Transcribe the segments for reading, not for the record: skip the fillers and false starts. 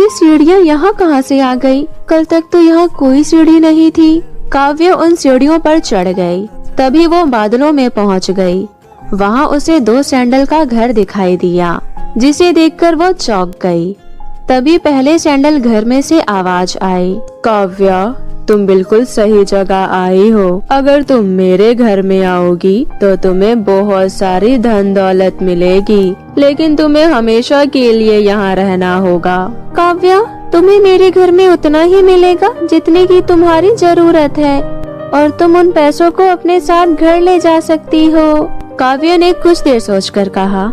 ये सीढ़ियाँ यहाँ कहाँ से आ गई? कल तक तो यहाँ कोई सीढ़ी नहीं थी। काव्य उन सीढ़ियों पर चढ़ गई। तभी वो बादलों में पहुँच गई। वहाँ उसे 2 सैंडल का घर दिखाई दिया, जिसे देखकर वो चौंक गई। तभी पहले सैंडल घर में से आवाज आई, काव्या, तुम बिल्कुल सही जगह आई हो। अगर तुम मेरे घर में आओगी तो तुम्हें बहुत सारी धन दौलत मिलेगी, लेकिन तुम्हें हमेशा के लिए यहाँ रहना होगा। काव्या, तुम्हें मेरे घर में उतना ही मिलेगा जितने की तुम्हारी जरूरत है, और तुम उन पैसों को अपने साथ घर ले जा सकती हो। काव्या ने कुछ देर सोचकर कहा,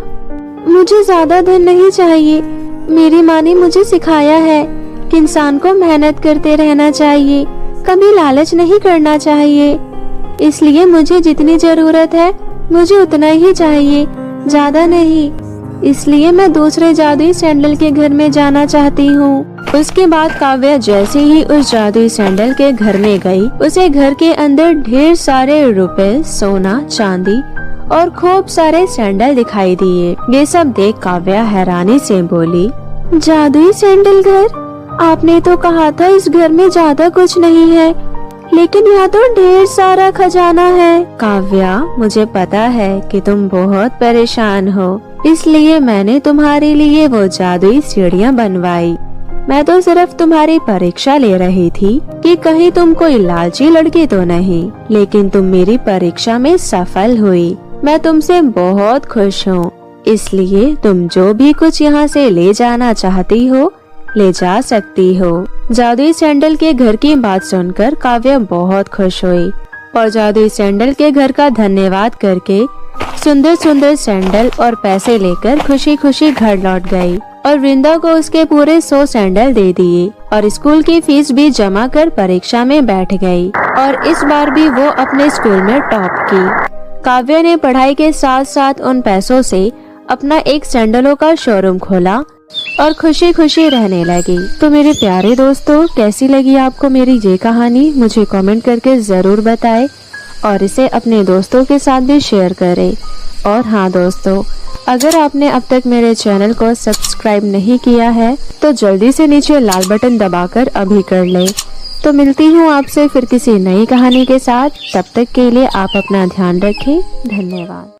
मुझे ज्यादा धन नहीं चाहिए। मेरी माँ ने मुझे सिखाया है कि इंसान को मेहनत करते रहना चाहिए, कभी लालच नहीं करना चाहिए। इसलिए मुझे जितनी जरूरत है मुझे उतना ही चाहिए, ज्यादा नहीं। इसलिए मैं दूसरे जादुई सैंडल के घर में जाना चाहती हूँ। उसके बाद काव्या जैसे ही उस जादुई सैंडल के घर में गई, उसे घर के अंदर ढेर सारे रुपए, सोना, चांदी और खूब सारे सैंडल दिखाई दिए। ये सब देख काव्या हैरानी से बोली, जादुई सैंडल घर? आपने तो कहा था इस घर में ज्यादा कुछ नहीं है, लेकिन यहाँ तो ढेर सारा खजाना है। काव्या, मुझे पता है कि तुम बहुत परेशान हो, इसलिए मैंने तुम्हारे लिए वो जादुई सीढ़ियाँ बनवाई। मैं तो सिर्फ तुम्हारी परीक्षा ले रही थी कि कहीं तुम कोई लालची लड़की तो नहीं, लेकिन तुम मेरी परीक्षा में सफल हुई। मैं तुमसे बहुत खुश हूँ, इसलिए तुम जो भी कुछ यहाँ से ले जाना चाहती हो ले जा सकती हो। जादुई सैंडल के घर की बात सुनकर काव्या बहुत खुश हुई और जादुई सैंडल के घर का धन्यवाद करके सुंदर सुंदर सैंडल और पैसे लेकर खुशी खुशी घर लौट गई और वृंदा को उसके पूरे 100 सैंडल दे दिए और स्कूल की फीस भी जमा कर परीक्षा में बैठ गई और इस बार भी वो अपने स्कूल में टॉप की। काव्या ने पढ़ाई के साथ साथ उन पैसों से अपना एक सैंडलों का शोरूम खोला और खुशी खुशी रहने लगी। तो मेरे प्यारे दोस्तों, कैसी लगी आपको मेरी ये कहानी? मुझे कमेंट करके जरूर बताएं और इसे अपने दोस्तों के साथ भी शेयर करें। और हाँ दोस्तों, अगर आपने अब तक मेरे चैनल को सब्सक्राइब नहीं किया है तो जल्दी से नीचे लाल बटन दबाकर अभी कर लें। तो मिलती हूँ आपसे फिर किसी नई कहानी के साथ। तब तक के लिए आप अपना ध्यान रखें। धन्यवाद।